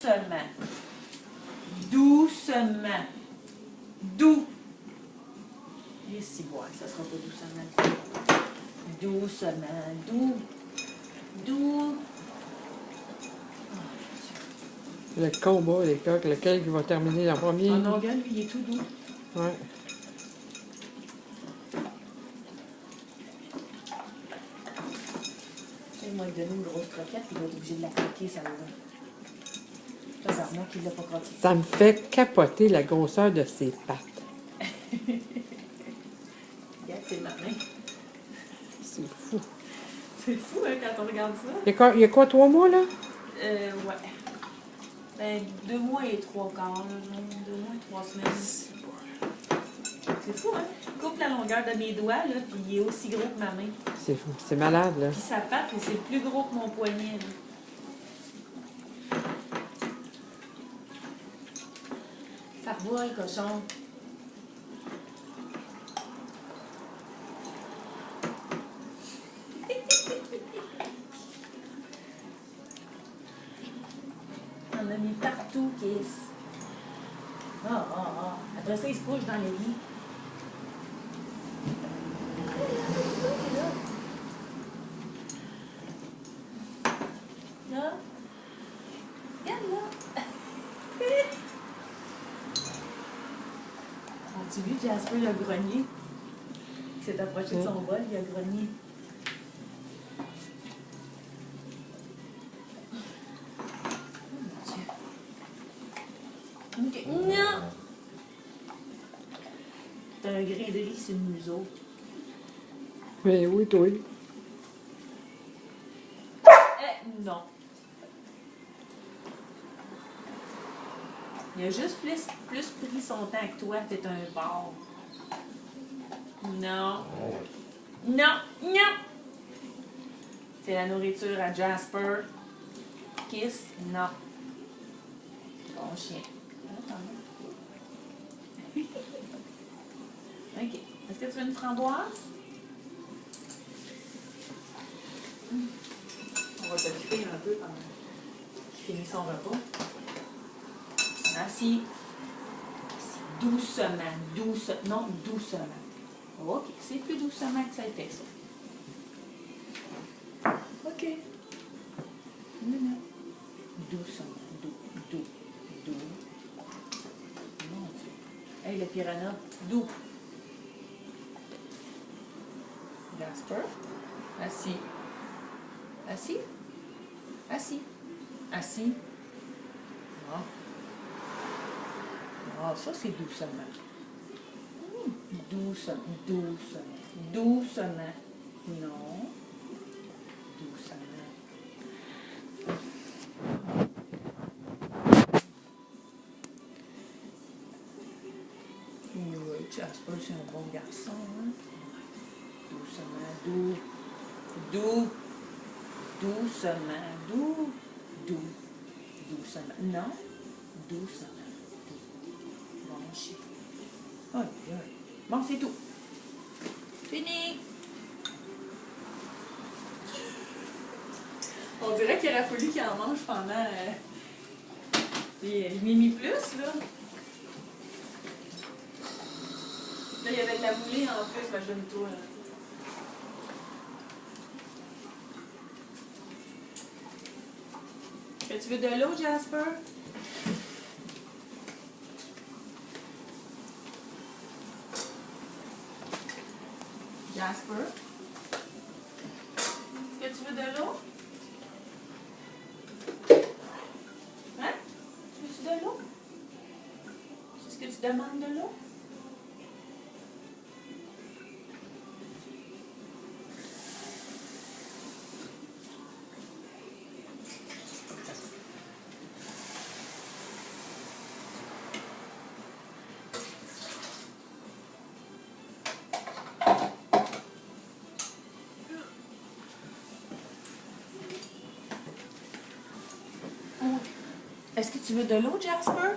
Doucement. Doucement. Doux. Et si, ouais, ça sera pas doucement. Doucement. Doux. Doux. Le combat, les coqs, lequel qui va terminer en premier? Oh non, regarde, lui, il est tout doux. Ouais. Il m'a donné une grosse croquette, il va être obligé de la croquer, ça va. Ça, c'est moi qui ne l'a pas croqué. Ça me fait capoter la grosseur de ses pattes. Regarde, c'est ma main. C'est fou. C'est fou, hein, quand on regarde ça. Il y a quoi, 3 mois, là? Ouais. Ben, 2 mois et 3 quarts, 2 mois et 3 semaines. C'est fou, hein? Coupe la longueur de mes doigts, là, puis il est aussi gros que ma main. C'est fou. C'est malade, là. Puis sa patte, c'est plus gros que mon poignet, là. Ça revoit, le cochon. On a mis partout, Kiss. Après ça, il se couche dans le lit. Là. Regarde là. As-tu vu Jasper, il a grogné? Il s'est approché de son bol, il a grogné. Oh mon Dieu. OK. Non! T'as un grain de riz sur le museau. Mais oui, toi. Non. Il a juste plus pris son temps que toi, t'es un porc. Non. Non, non. C'est la nourriture à Jasper. Kiss, non. Bon chien. OK. Est-ce que tu veux une framboise? On va t'occuper un peu pendant qu'il finit son repas. Assis. Doucement, doucement. Non, doucement. OK, c'est plus doucement que ça a été, ça. OK. Non. Doucement, doux. Mon Dieu. Hey, le piranha, doux. Jasper. Assis. Ah. Ah, ça, c'est doucement. Doucement. Non. Doucement. Oui, Jasper, c'est un bon garçon. Hein? Doucement. Doux. Doucement. Doucement. Non. Doucement. Bon chien. Oh, bon, c'est tout. Fini. On dirait qu'il aurait fallu qu'il en mange pendant... Il m'y mis plus, là. Là, il y avait de la moulée en plus, imagine-toi. Tu veux de l'eau, Jasper? Jasper? Est-ce que tu veux de l'eau? Hein? Veux-tu de l'eau? Est-ce que tu demandes de l'eau? Est-ce que tu veux de l'eau, Jasper?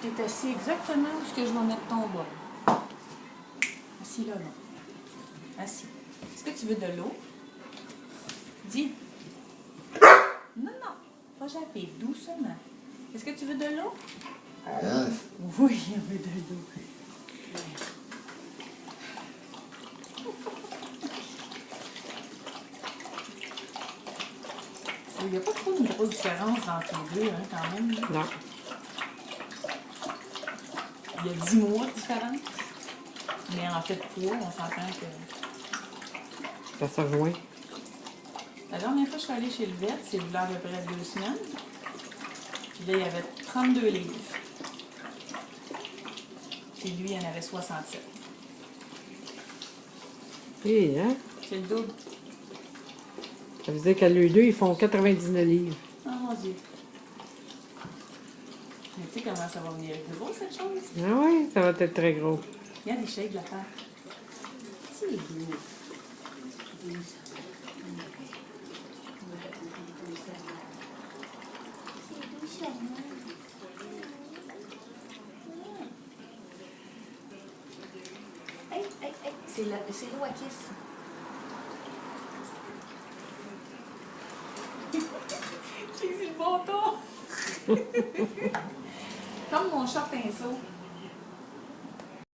Tu es assis exactement où je vais mettre ton bol. Assis là, non. Assis. Est-ce que tu veux de l'eau? Dis. Non, pas Pas japper, doucement. Est-ce que tu veux de l'eau? Hein? Oui, il veut de l'eau. Il n'y a pas trop de grosse différence entre les deux, hein, quand même. Non. Il y a 10 mois de différence. Mais en fait, 3, on s'entend que... Ça se rejoint. La dernière fois que je suis allée chez le vet, c'est il y a à peu près 2 semaines. Puis là, il y avait 32 livres. Puis lui, il y en avait 67. Et, hein? C'est le double. Ça veut dire qu'à l'eux deux, ils font 99 livres. Oh mon Dieu. Mais tu sais comment ça va venir gros, cette chose? Ah oui, ça va être très gros. Il y a des shakes de la part. C'est gros. Hey, hey, hey, c'est l'eau à kiss. C'est le bon ton! Comme mon chat pinceau.